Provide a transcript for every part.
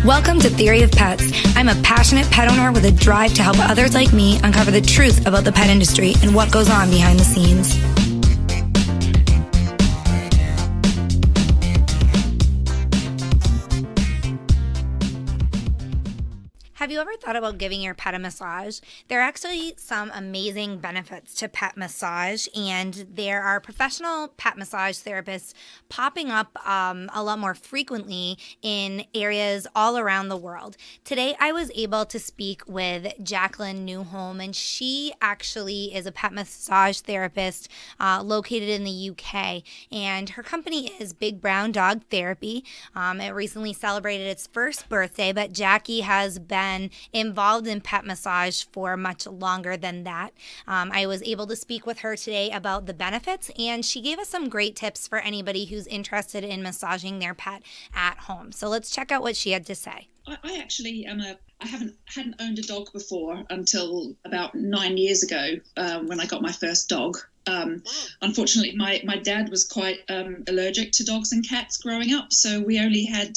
Welcome to Theory of Pets. I'm a passionate pet owner with a drive to help others like me uncover the truth about the pet industry and what goes on behind the scenes. Have you ever thought about giving your pet a massage? There are actually some amazing benefits to pet massage, and there are professional pet massage therapists popping up a lot more frequently in areas all around the world. Today, I was able to speak with Jacqueline Newholm, and she actually is a pet massage therapist located in the UK, and her company is Big Brown Dog Therapy. It recently celebrated its first birthday, but Jackie has been involved in pet massage for much longer than that. I was able to speak with her today about the benefits, and she gave us some great tips for anybody who's interested in massaging their pet at home. So let's check out what she had to say. I actually hadn't owned a dog before until about 9 years ago when I got my first dog. Unfortunately, my dad was quite allergic to dogs and cats growing up, so we only had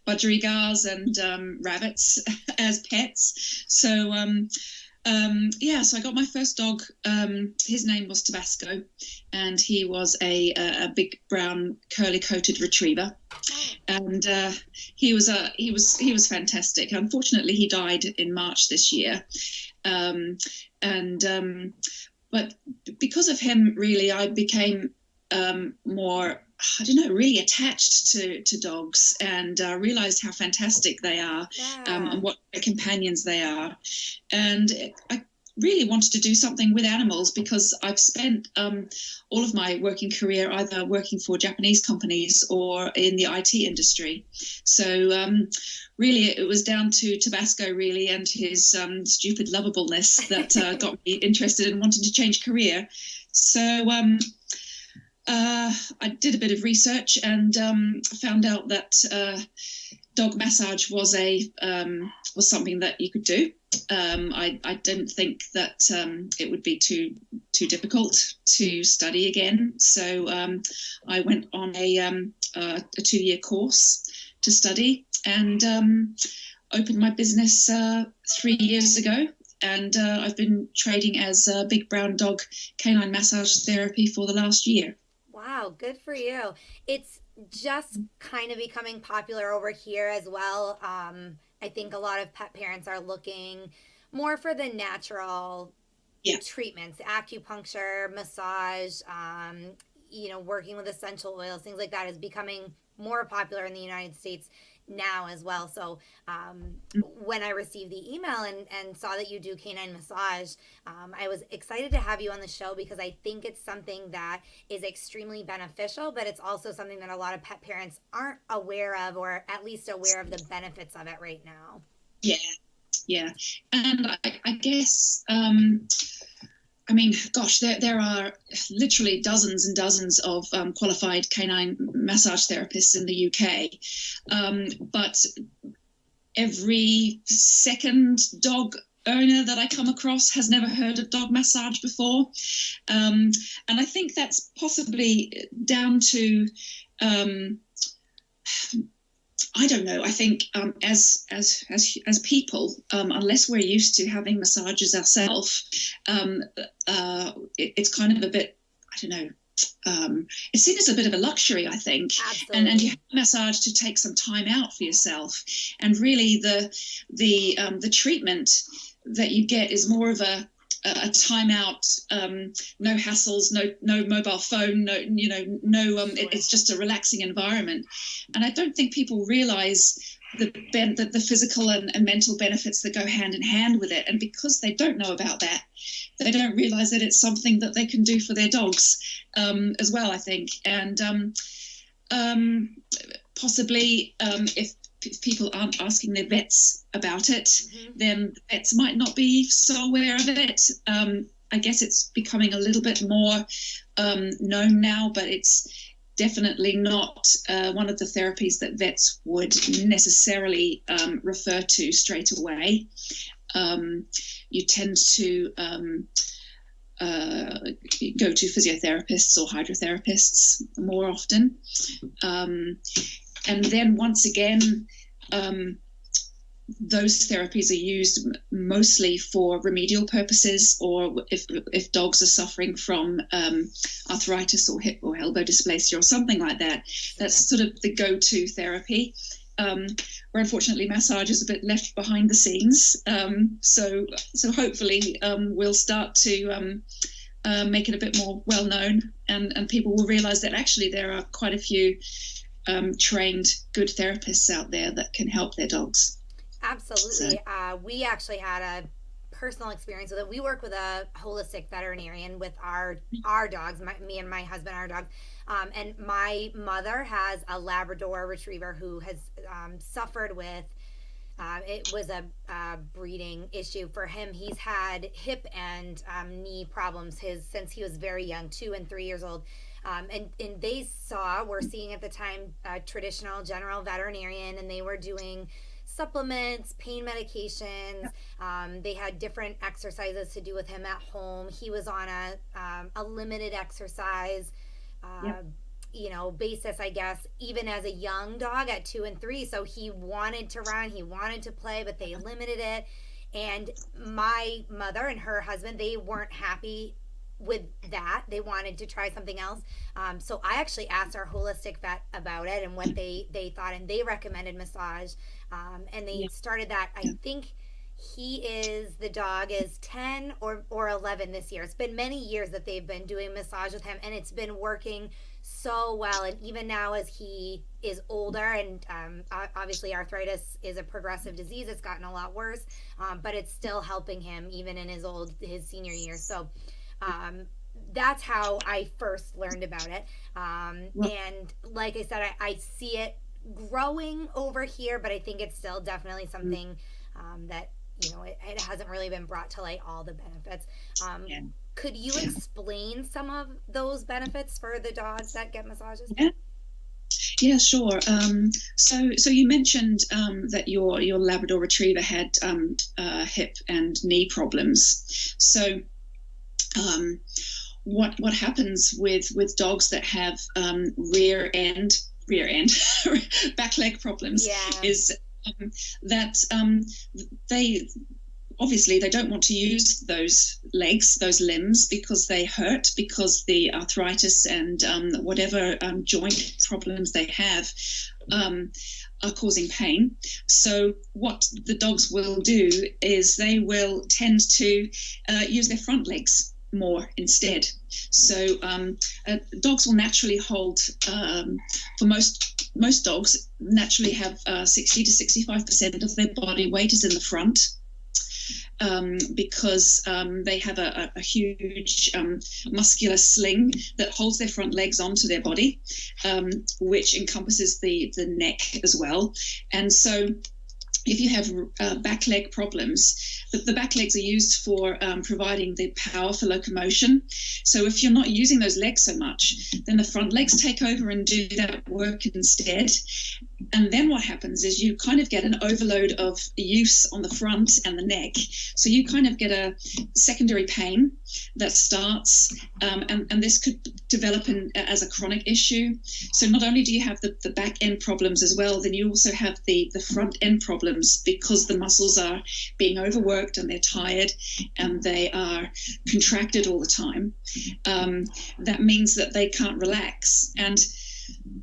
budgerigars and rabbits as pets. So so I got my first dog. His name was Tabasco, and he was a big brown curly coated retriever, and he was fantastic. Unfortunately, he died in March this year, but because of him, really, I became more, really attached to dogs, and realized how fantastic they are, and what companions they are. And I really wanted to do something with animals because I've spent all of my working career either working for Japanese companies or in the IT industry. So really, it was down to Tabasco, really, and his stupid lovableness that got me interested in wanting to change career. So I did a bit of research and found out that dog massage was something that you could do. I didn't think that it would be too difficult to study again. So I went on a 2-year course to study, and opened my business 3 years ago. And I've been trading as Big Brown Dog Canine Massage Therapy for the last year. Wow, good for you. It's just kind of becoming popular over here as well. I think a lot of pet parents are looking more for the natural treatments, acupuncture, massage, working with essential oils, things like that is becoming more popular in the United States now as well. So when I received the email and saw that you do canine massage, I was excited to have you on the show because I think it's something that is extremely beneficial, but it's also something that a lot of pet parents aren't aware of, or at least aware of the benefits of it right now. Yeah. And I guess, there are literally dozens and dozens of qualified canine massage therapists in the UK, but every second dog owner that I come across has never heard of dog massage before, and I think that's possibly down to I don't know. I think as people, unless we're used to having massages ourselves, it's kind of a bit, I don't know. It's seen as a bit of a luxury, I think. Absolutely. And you have a massage to take some time out for yourself. And really, the treatment that you get is more of a time out, no hassles, no mobile phone, it's just a relaxing environment. And I don't think people realize the physical and mental benefits that go hand in hand with it. And because they don't know about that, they don't realize that it's something that they can do for their dogs as well, I think. And possibly if people aren't asking their vets about it, then vets might not be so aware of it. I guess it's becoming a little bit more known now, but it's definitely not one of the therapies that vets would necessarily refer to straight away. You tend to go to physiotherapists or hydrotherapists more often. And then once again, those therapies are used mostly for remedial purposes, or if dogs are suffering from arthritis or hip or elbow dysplasia or something like that. That's sort of the go-to therapy. Where unfortunately massage is a bit left behind the scenes. So hopefully we'll start to make it a bit more well known, and people will realize that actually there are quite a few trained good therapists out there that can help their dogs. Absolutely. We actually had a personal experience with it. We work with a holistic veterinarian with our dogs, me and my husband, our dogs. And my mother has a Labrador Retriever who has suffered with, it was a breeding issue for him. He's had hip and knee problems since he was very young, 2 and 3 years old. And they were seeing at the time a traditional general veterinarian, and they were doing supplements, pain medications. They had different exercises to do with him at home. He was on a limited exercise basis, I guess, even as a young dog at 2 and 3. So he wanted to run, he wanted to play, but they limited it. And my mother and her husband, they weren't happy with that. They wanted to try something else. So I actually asked our holistic vet about it and what they thought, and they recommended massage. And they started that. I think the dog is 10 or 11 this year. It's been many years that they've been doing massage with him, and it's been working so well. And even now as he is older, and obviously arthritis is a progressive disease, it's gotten a lot worse, but it's still helping him even in his senior years. So that's how I first learned about it. And like I said, I see it growing over here, but I think it's still definitely something that it hasn't really been brought to light, all the benefits. Could you explain some of those benefits for the dogs that get massages? Yeah, sure. So you mentioned that your Labrador Retriever had hip and knee problems. So what happens with dogs that have rear end back leg problems is that they don't want to use those limbs, because they hurt, because the arthritis and whatever joint problems they have are causing pain. So what the dogs will do is they will tend to use their front legs more instead. So dogs will naturally hold, for most dogs, naturally have 60 to 65% of their body weight is in the front, because they have a huge muscular sling that holds their front legs onto their body, which encompasses the neck as well. And so if you have back leg problems, the back legs are used for providing the power for locomotion. So if you're not using those legs so much, then the front legs take over and do that work instead. And then what happens is you kind of get an overload of use on the front and the neck. So you kind of get a secondary pain that starts, and this could develop as a chronic issue. So not only do you have the back end problems as well, then you also have the front end problems, because the muscles are being overworked and they're tired and they are contracted all the time. That means that they can't relax. And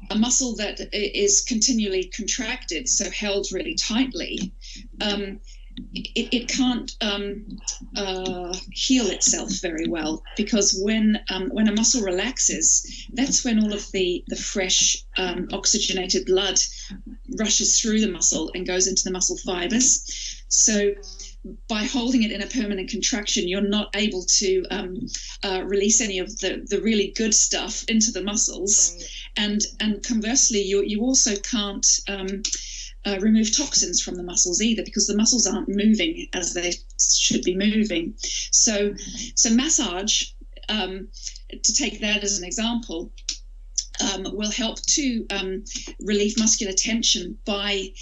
a muscle that is continually contracted, so held really tightly, it can't heal itself very well, because when a muscle relaxes, that's when all of the fresh oxygenated blood rushes through the muscle and goes into the muscle fibers. So by holding it in a permanent contraction, you're not able to release any of the really good stuff into the muscles. Right. And conversely, you also can't remove toxins from the muscles either, because the muscles aren't moving as they should be moving. So massage, to take that as an example, will help to relieve muscular tension by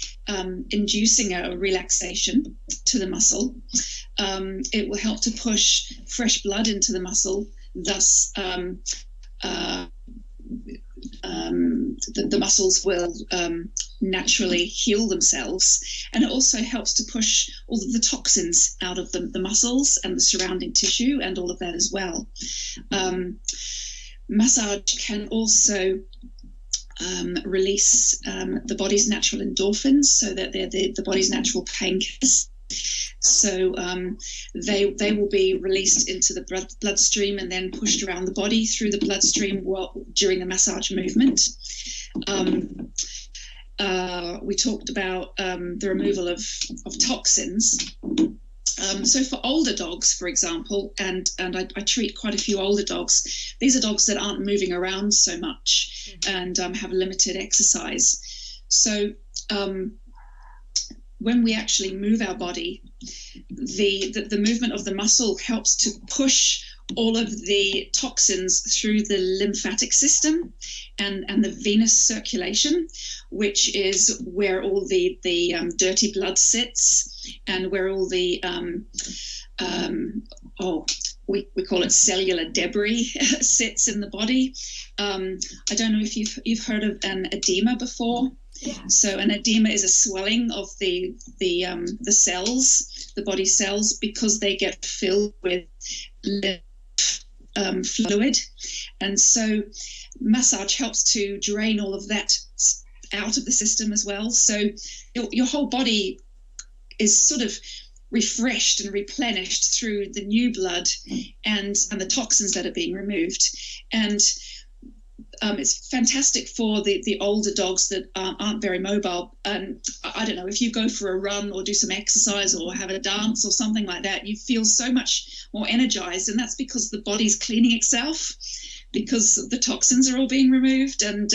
inducing a relaxation to the muscle. It will help to push fresh blood into the muscle, thus the muscles will naturally heal themselves, and it also helps to push all of the toxins out of the muscles and the surrounding tissue and all of that as well. Massage can also release the body's natural endorphins, so that they're the body's natural painkillers. So they will be released into the bloodstream and then pushed around the body through the bloodstream during the massage movement. We talked about the removal of toxins. So for older dogs, for example, and I treat quite a few older dogs, these are dogs that aren't moving around so much and have limited exercise. So when we actually move our body, the movement of the muscle helps to push all of the toxins through the lymphatic system and the venous circulation, which is where all the dirty blood sits and where all the we call it cellular debris sits in the body. I don't know if you've heard of an edema before. Yeah. So an edema is a swelling of the cells, the body cells, because they get filled with lymph fluid, and so massage helps to drain all of that out of the system as well. So your whole body is sort of refreshed and replenished through the new blood and the toxins that are being removed. And it's fantastic for the older dogs that aren't very mobile. And I don't know, if you go for a run or do some exercise or have a dance or something like that, you feel so much more energized. And that's because the body's cleaning itself, because the toxins are all being removed, and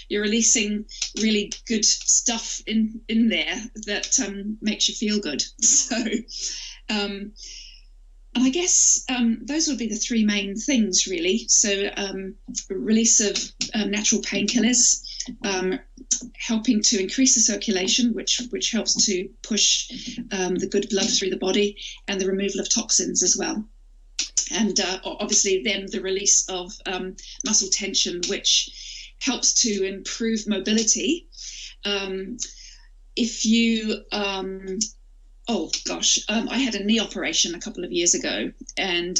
you're releasing really good stuff in there that makes you feel good. So and I guess those would be the three main things, really. So release of natural painkillers, helping to increase the circulation, which helps to push the good blood through the body, and the removal of toxins as well. And obviously then the release of muscle tension, which helps to improve mobility. If you... I had a knee operation a couple of years ago, and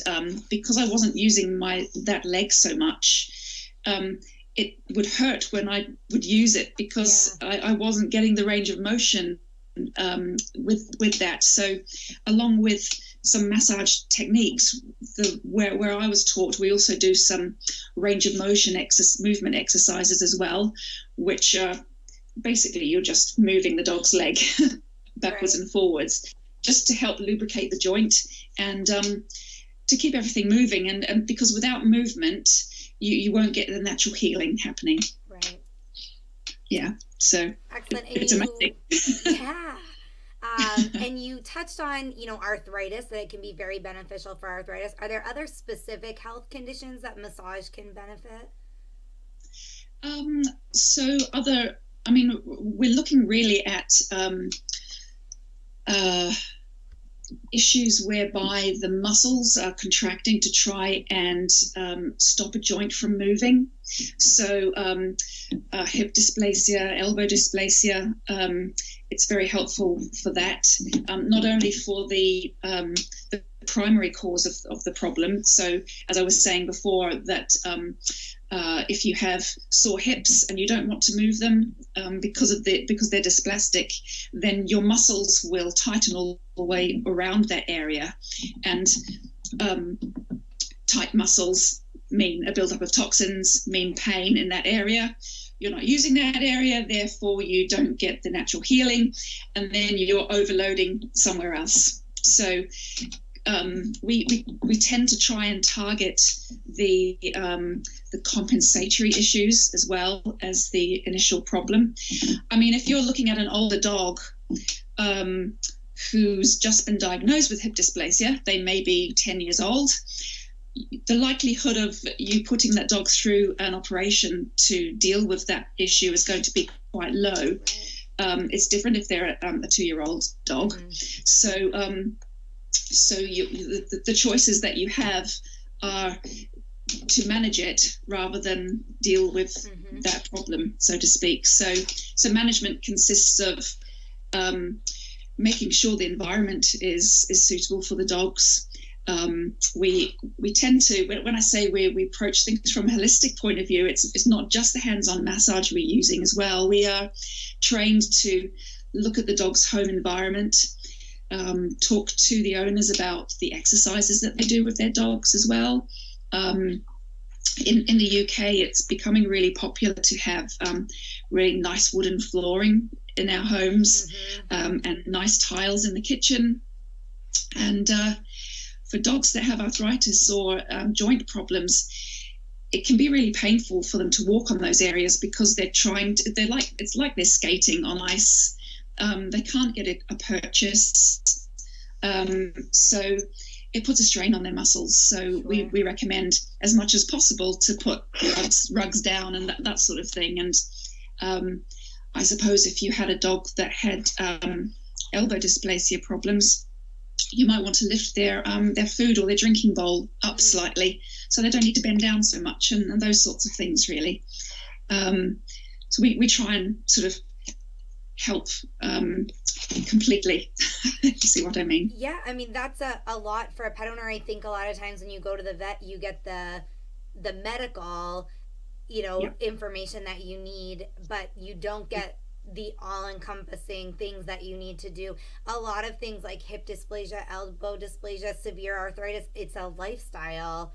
because I wasn't using that leg so much, it would hurt when I would use it, because I wasn't getting the range of motion with that. So along with some massage techniques, where I was taught, we also do some range of motion movement exercises as well, which basically you're just moving the dog's leg backwards and forwards, just to help lubricate the joint and to keep everything moving. And because without movement, you won't get the natural healing happening. Right. Yeah. So excellent. It's amazing. Yeah. And you touched on, arthritis, that it can be very beneficial for arthritis. Are there other specific health conditions that massage can benefit? We're looking really at issues whereby the muscles are contracting to try and stop a joint from moving. So hip dysplasia, elbow dysplasia, it's very helpful for that, not only for the primary cause of the problem. So as I was saying before, that if you have sore hips and you don't want to move them because they're dysplastic, then your muscles will tighten all the way around that area, and tight muscles mean a buildup of toxins, mean pain in that area. You're not using that area, therefore you don't get the natural healing, and then you're overloading somewhere else. So we tend to try and target the compensatory issues as well as the initial problem. I mean, if you're looking at an older dog who's just been diagnosed with hip dysplasia, they may be 10 years old, the likelihood of you putting that dog through an operation to deal with that issue is going to be quite low. It's different if they're a 2-year-old dog. Mm-hmm. So the choices that you have are to manage it rather than deal with that problem, so to speak. So management consists of making sure the environment is suitable for the dogs. We tend to, when I say we approach things from a holistic point of view, it's not just the hands-on massage we're using as well. We are trained to look at the dog's home environment, talk to the owners about the exercises that they do with their dogs as well. In the UK, it's becoming really popular to have really nice wooden flooring in our homes, and nice tiles in the kitchen. And for dogs that have arthritis or joint problems, it can be really painful for them to walk on those areas because it's like they're skating on ice. They can't get a purchase. So it puts a strain on their muscles. So we recommend as much as possible to put rugs down and that sort of thing. And I suppose if you had a dog that had elbow dysplasia problems, you might want to lift their food or their drinking bowl up slightly so they don't need to bend down so much and those sorts of things, really. So we try and sort of help completely. You see what I mean? Yeah, I mean, that's a lot for a pet owner. I think a lot of times when you go to the vet, you get the medical, information that you need, but you don't get the all-encompassing things that you need to do. A lot of things like hip dysplasia, elbow dysplasia, severe arthritis, it's a lifestyle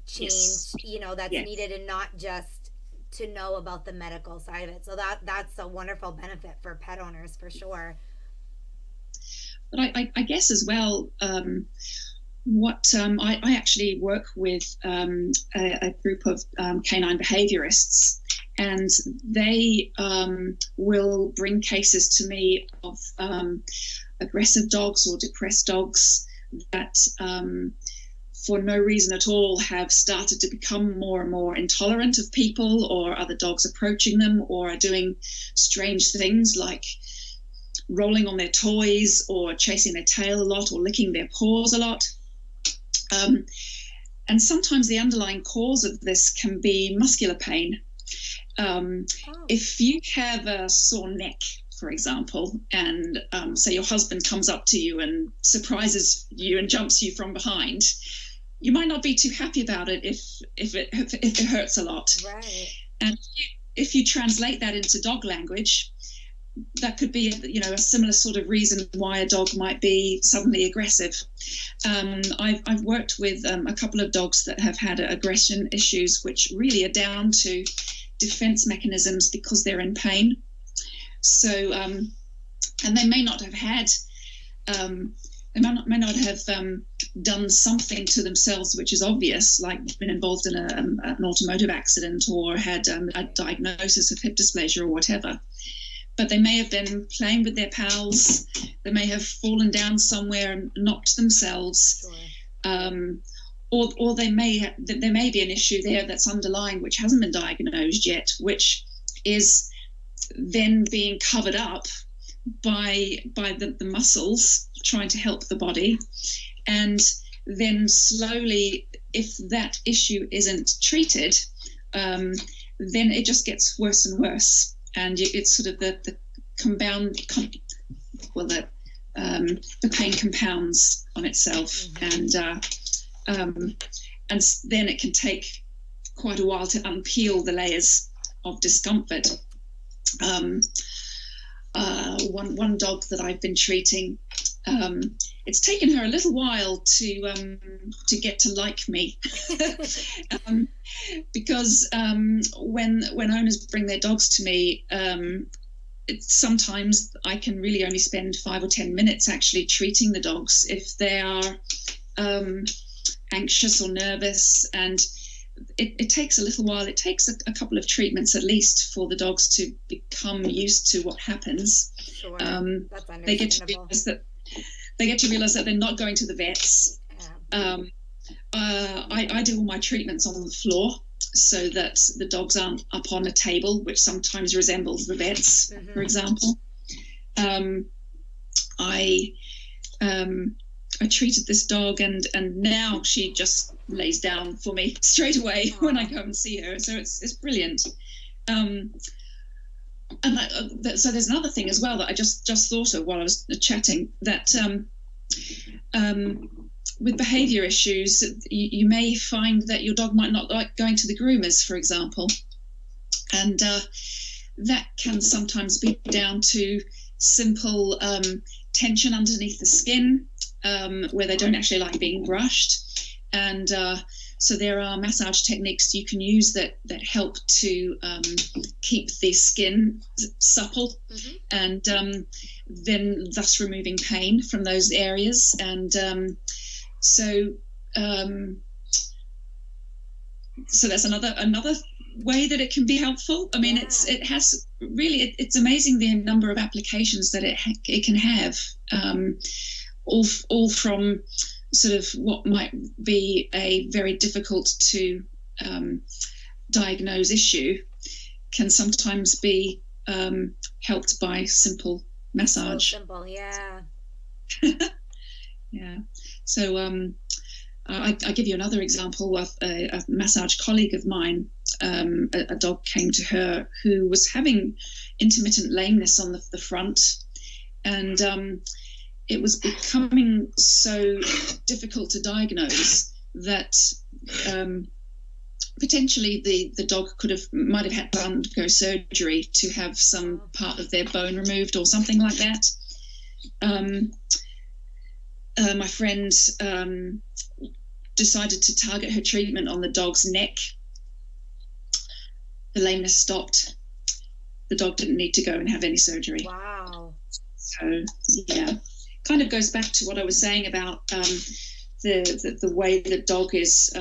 change, that's needed, and not just to know about the medical side of it. So that's a wonderful benefit for pet owners for sure. But I guess as well, what I actually work with a group of canine behaviorists, and they will bring cases to me of aggressive dogs or depressed dogs that for no reason at all have started to become more and more intolerant of people or other dogs approaching them, or are doing strange things like rolling on their toys or chasing their tail a lot or licking their paws a lot. And sometimes the underlying cause of this can be muscular pain. If you have a sore neck, for example, and say your husband comes up to you and surprises you and jumps you from behind, you might not be too happy about it if it hurts a lot. Right. And if you translate that into dog language, that could be, a similar sort of reason why a dog might be suddenly aggressive. I've worked with a couple of dogs that have had aggression issues, which really are down to defense mechanisms because they're in pain. So, and they may not have had, they may not have done something to themselves which is obvious, like been involved in an automotive accident or had a diagnosis of hip dysplasia or whatever. But they may have been playing with their pals. They may have fallen down somewhere and knocked themselves. Sure. Or there may be an issue there that's underlying which hasn't been diagnosed yet, which is then being covered up by the muscles trying to help the body. And then slowly, if that issue isn't treated, then it just gets worse and worse. And it's sort of the pain compounds on itself, and then it can take quite a while to unpeel the layers of discomfort. One dog that I've been treating, it's taken her a little while to get to like me, because when owners bring their dogs to me, sometimes I can really only spend 5 or 10 minutes actually treating the dogs if they are anxious or nervous, and it takes a little while. It takes a couple of treatments at least for the dogs to become used to what happens. Sure. That's understandable. They get to realize that they're not going to the vets. Yeah. I do all my treatments on the floor so that the dogs aren't up on a table, which sometimes resembles the vets, for example. I I treated this dog, and now she just lays down for me straight away when I go and see her. So it's brilliant. So there's another thing as well that I just thought of while I was chatting, that with behavior issues, you may find that your dog might not like going to the groomers, for example, and that can sometimes be down to simple tension underneath the skin, where they don't actually like being brushed. And so there are massage techniques you can use that help to keep the skin supple, and then thus removing pain from those areas. And so that's another way that it can be helpful. I mean, it's amazing the number of applications that it can have, all from sort of what might be a very difficult to diagnose issue can sometimes be helped by simple massage. So simple, yeah. Yeah. So I give you another example of a massage colleague of mine. A dog came to her who was having intermittent lameness on the front, and it was becoming so difficult to diagnose that potentially the dog might have had to undergo surgery to have some part of their bone removed or something like that. My friend decided to target her treatment on the dog's neck. The lameness stopped. The dog didn't need to go and have any surgery. Wow. So, yeah, kind of goes back to what I was saying about the way the dog is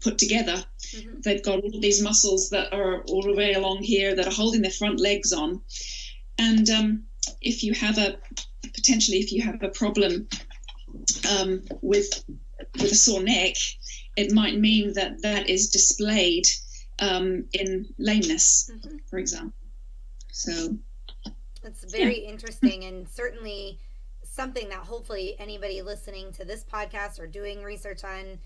put together. Mm-hmm. They've got all of these muscles that are all the way along here that are holding their front legs on. And if you have a problem with a sore neck, it might mean that is displayed in lameness, for example. So it's very interesting, and certainly something that hopefully anybody listening to this podcast or doing research on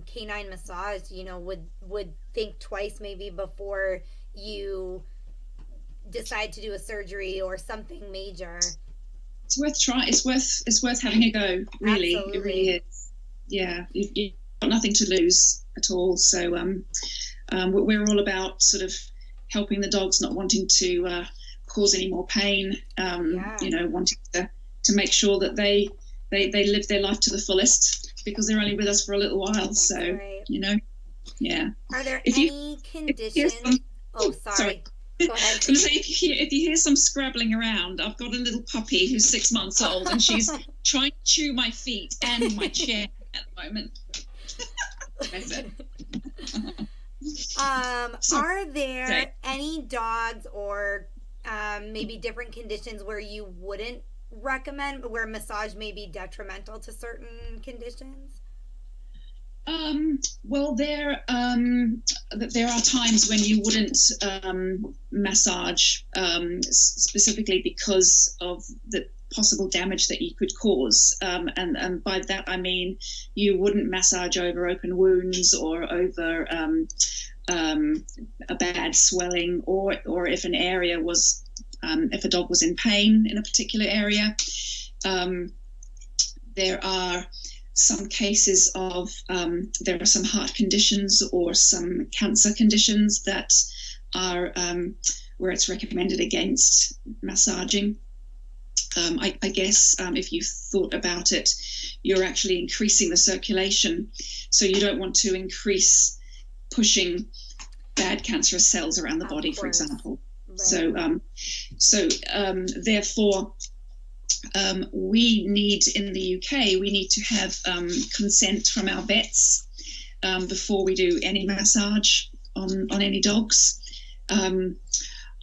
canine massage, would think twice maybe before you decide to do a surgery or something major. It's worth trying. It's worth having a go. Really, Absolutely. It really is. Yeah, you've got nothing to lose at all. So we're all about sort of helping the dogs, not wanting to cause any more pain. Wanting to make sure that they live their life to the fullest, because they're only with us for a little while. So right. Yeah. Are there any conditions? Sorry. Go ahead. If you hear some scrabbling around, I've got a little puppy who's 6 months old, and she's trying to chew my feet and my chair at the moment. Are there any dogs or maybe different conditions where you wouldn't recommend, where massage may be detrimental to certain conditions? Well, there are times when you wouldn't massage, specifically because of the possible damage that you could cause. And by that I mean you wouldn't massage over open wounds or over a bad swelling, or if an area was, if a dog was in pain in a particular area. There are some cases of there are some heart conditions or some cancer conditions that are where it's recommended against massaging. I guess if you thought about it, you're actually increasing the circulation, so you don't want to increase pushing bad cancerous cells around the body, for example. Right. So therefore, we need, in the UK, we need to have consent from our vets before we do any massage on any dogs.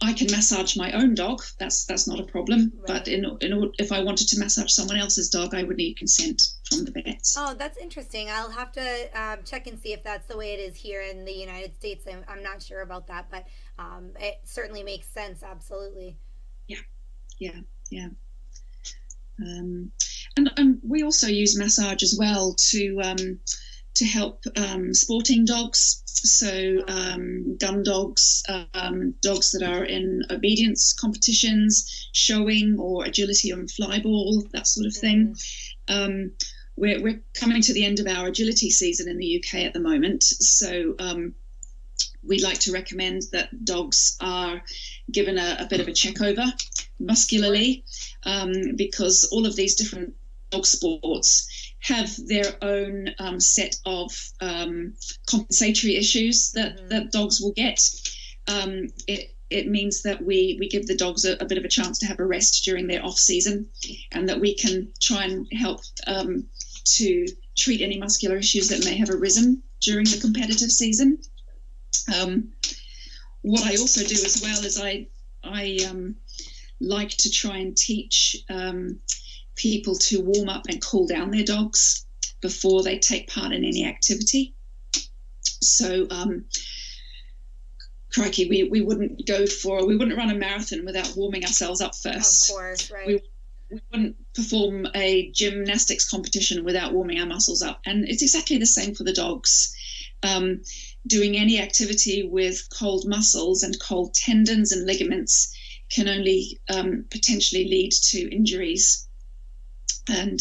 I can massage my own dog. That's not a problem. Right. But if I wanted to massage someone else's dog, I would need consent from the vets. Oh, that's interesting. I'll have to check and see if that's the way it is here in the United States. I'm not sure about that, but it certainly makes sense. Absolutely. Yeah. And we also use massage as well to help sporting dogs. So gun dogs, dogs that are in obedience competitions, showing or agility on flyball, that sort of thing. We're coming to the end of our agility season in the UK at the moment. So we'd like to recommend that dogs are given a bit of a check over muscularly, because all of these different dog sports have their own set of compensatory issues that dogs will get. It means that we give the dogs a bit of a chance to have a rest during their off season, and that we can try and help to treat any muscular issues that may have arisen during the competitive season. What I also do as well is I like to try and teach people to warm up and cool down their dogs before they take part in any activity. So, crikey, we wouldn't run a marathon without warming ourselves up first. Of course, right. We wouldn't perform a gymnastics competition without warming our muscles up. And it's exactly the same for the dogs. Doing any activity with cold muscles and cold tendons and ligaments can only potentially lead to injuries. And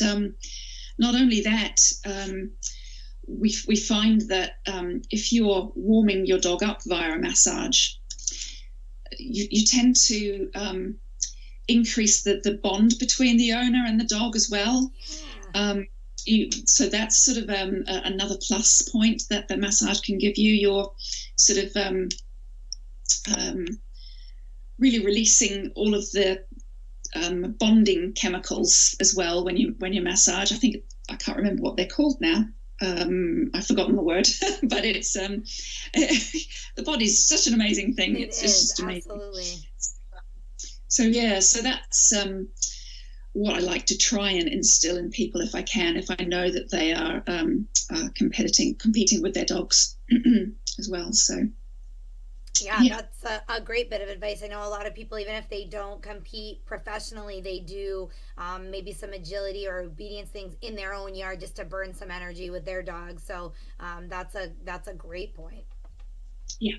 not only that, we find that if you're warming your dog up via a massage, you tend to increase the bond between the owner and the dog as well. So that's sort of another plus point that the massage can give you. You're sort of really releasing all of the bonding chemicals as well when you massage. I can't remember what they're called now. I've forgotten the word, but it's the body's such an amazing thing. It's just amazing. Absolutely. So that's what I like to try and instill in people if I can, if I know that they are competing with their dogs as well. So yeah, that's a great bit of advice. I know a lot of people, even if they don't compete professionally, they do maybe some agility or obedience things in their own yard just to burn some energy with their dogs. So that's a great point. Yeah.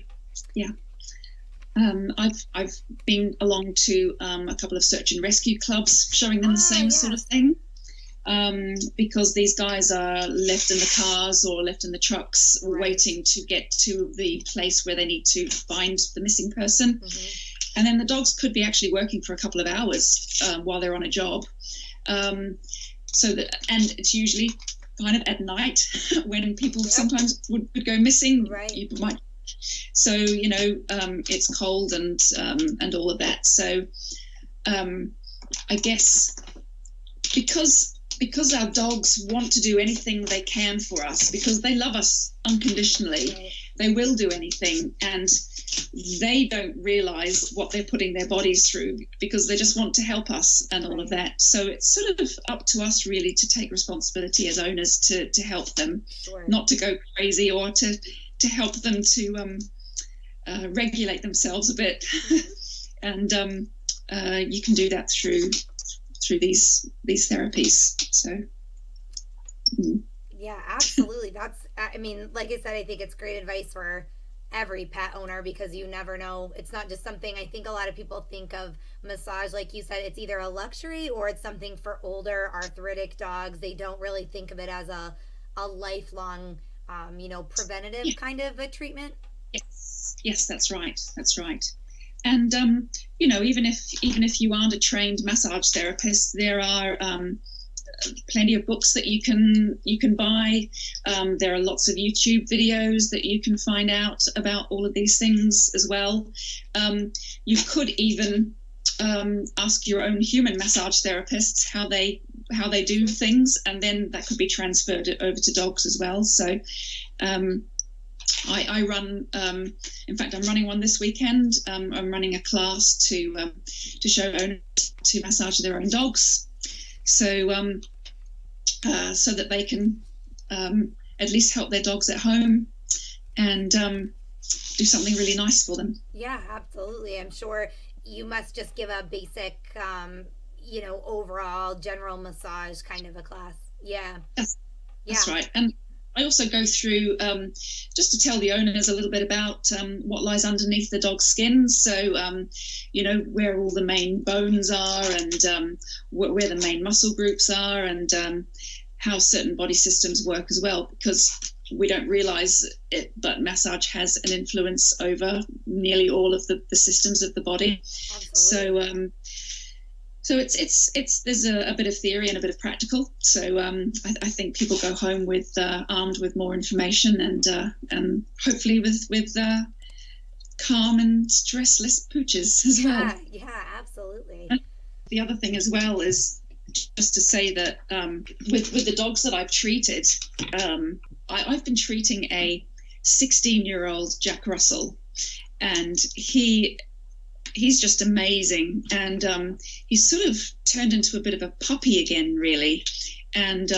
I've been along to a couple of search and rescue clubs showing them the same sort of thing, because these guys are left in the cars or left in the trucks waiting to get to the place where they need to find the missing person. And then the dogs could be actually working for a couple of hours while they're on a job. And it's usually kind of at night when people sometimes would go missing. You might. So it's cold and all of that. So I guess because our dogs want to do anything they can for us, because they love us unconditionally, they will do anything, and they don't realize what they're putting their bodies through because they just want to help us and all of that. So it's sort of up to us really to take responsibility as owners to help them, not to go crazy, or to help them to regulate themselves a bit. And you can do that through these therapies. So yeah, absolutely. That's, I mean, like I said, I think it's great advice for every pet owner, because you never know. It's not just something, I think a lot of people think of massage, like you said, it's either a luxury or it's something for older arthritic dogs. They don't really think of it as a lifelong preventative kind of a treatment. Yes, that's right. And even if you aren't a trained massage therapist, there are plenty of books that you can buy. There are lots of YouTube videos that you can find out about all of these things as well. You could even ask your own human massage therapists how they do things, and then that could be transferred over to dogs as well. So I run, in fact, I'm running one this weekend. I'm running a class to show owners to massage their own dogs, so that they can at least help their dogs at home and do something really nice for them. Yeah, absolutely. I'm sure you must just give a basic overall general massage kind of a class. Yeah. That's right. And I also go through just to tell the owners a little bit about what lies underneath the dog's skin. So, where all the main bones are, and where the main muscle groups are, and how certain body systems work as well, because we don't realize it, but massage has an influence over nearly all of the systems of the body. Absolutely. So it's there's a bit of theory and a bit of practical. So I think people go home with armed with more information, and hopefully with calm and stressless pooches as well. Yeah, absolutely. And the other thing as well is just to say that with the dogs that I've treated, I've been treating a 16-year-old Jack Russell, and he's just amazing, and he's sort of turned into a bit of a puppy again, really. And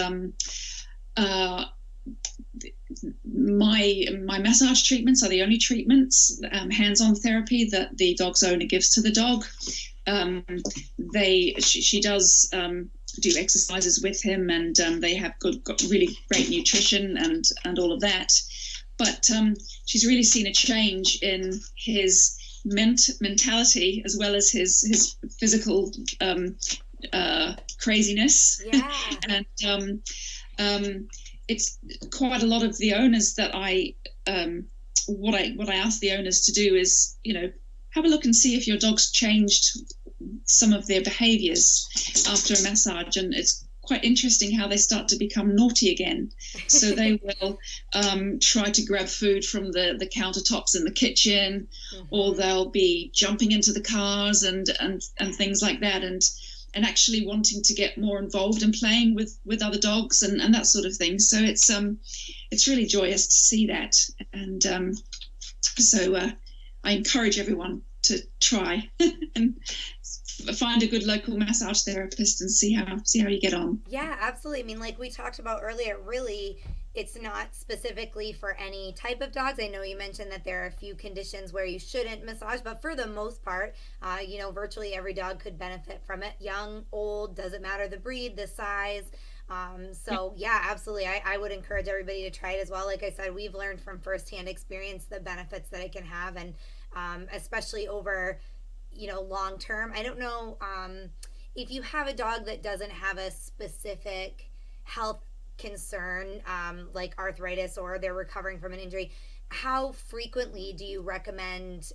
my massage treatments are the only treatments, hands-on therapy, that the dog's owner gives to the dog. She does do exercises with him, and they have got really great nutrition and all of that. But she's really seen a change in his mentality as well as his physical craziness. Yeah. And it's quite a lot of the owners that what I ask the owners to do is, have a look and see if your dog's changed some of their behaviors after a massage. And it's quite interesting how they start to become naughty again. So they will try to grab food from the countertops in the kitchen, or they'll be jumping into the cars and things like that, and actually wanting to get more involved in playing with other dogs and that sort of thing. So it's really joyous to see that. And so I encourage everyone to try and find a good local massage therapist and see how you get on. Yeah, absolutely. I mean, like we talked about earlier, really, it's not specifically for any type of dogs. I know you mentioned that there are a few conditions where you shouldn't massage, but for the most part, virtually every dog could benefit from it. Young, old, doesn't matter the breed, the size. So yeah, absolutely. I would encourage everybody to try it as well. Like I said, we've learned from firsthand experience the benefits that it can have, and especially over long term. I don't know if you have a dog that doesn't have a specific health concern, like arthritis, or they're recovering from an injury, how frequently do you recommend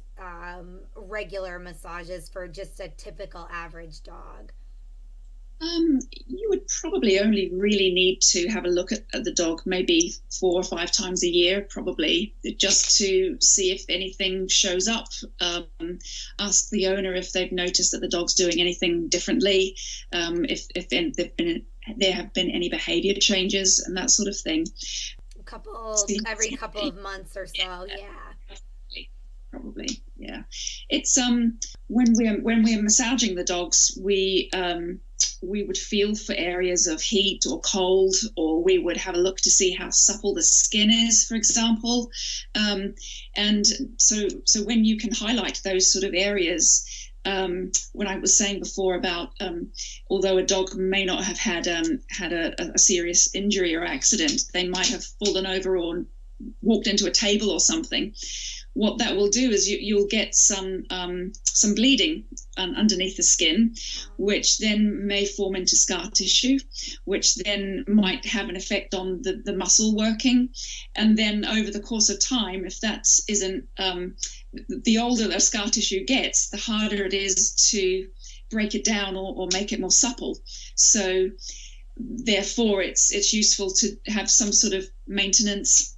regular massages for just a typical average dog? You would probably only really need to have a look at the dog maybe 4 or 5 times a year, probably, just to see if anything shows up. Ask the owner if they've noticed that the dog's doing anything differently, if there have been any behavior changes and that sort of thing. Every couple of months or so, yeah. Probably, yeah. It's when we're massaging the dogs, we would feel for areas of heat or cold, or we would have a look to see how supple the skin is, for example. And so when you can highlight those sort of areas, when I was saying before about although a dog may not have had a serious injury or accident, they might have fallen over or walked into a table or something. What that will do is you'll get some bleeding underneath the skin, which then may form into scar tissue, which then might have an effect on the muscle working. And then over the course of time, if that isn't, the older the scar tissue gets, the harder it is to break it down or make it more supple. So therefore, it's useful to have some sort of maintenance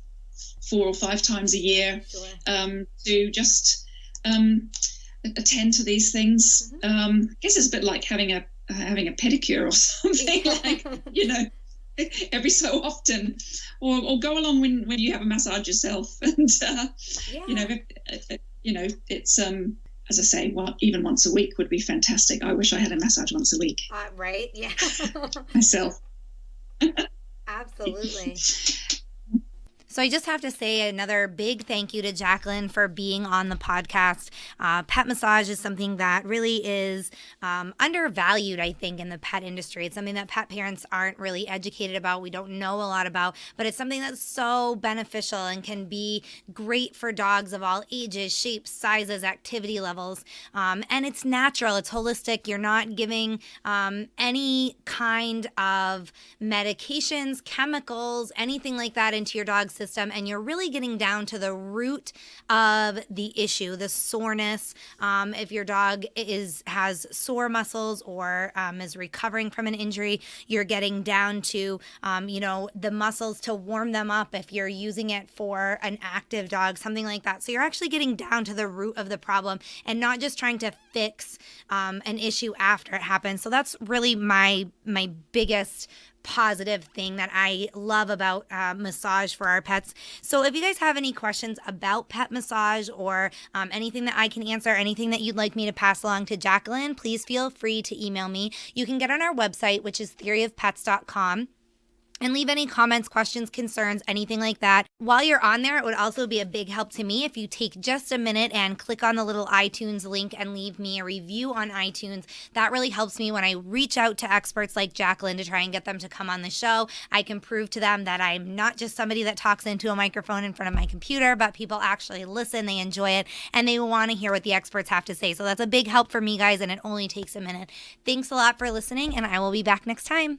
4 or 5 times a year. Sure. To just attend to these things. I guess it's a bit like having a pedicure or something, like, every so often, or go along when you have a massage yourself. And it's as I say, even once a week would be fantastic. I wish I had a massage once a week. Right? Yeah. Myself. Absolutely. So I just have to say another big thank you to Jacqueline for being on the podcast. Pet massage is something that really is undervalued, I think, in the pet industry. It's something that pet parents aren't really educated about. We don't know a lot about, but it's something that's so beneficial and can be great for dogs of all ages, shapes, sizes, activity levels. And it's natural, it's holistic. You're not giving any kind of medications, chemicals, anything like that into your dog's system, and you're really getting down to the root of the issue, the soreness. If your dog has sore muscles or is recovering from an injury, you're getting down to the muscles to warm them up if you're using it for an active dog, something like that. So you're actually getting down to the root of the problem and not just trying to fix an issue after it happens. So that's really my biggest positive thing that I love about massage for our pets. So if you guys have any questions about pet massage or anything that I can answer, anything that you'd like me to pass along to Jacqueline, please feel free to email me. You can get on our website, which is theoryofpets.com. And leave any comments, questions, concerns, anything like that. While you're on there, it would also be a big help to me if you take just a minute and click on the little iTunes link and leave me a review on iTunes. That really helps me when I reach out to experts like Jacqueline to try and get them to come on the show. I can prove to them that I'm not just somebody that talks into a microphone in front of my computer, but people actually listen, they enjoy it, and they want to hear what the experts have to say. So that's a big help for me, guys, and it only takes a minute. Thanks a lot for listening, and I will be back next time.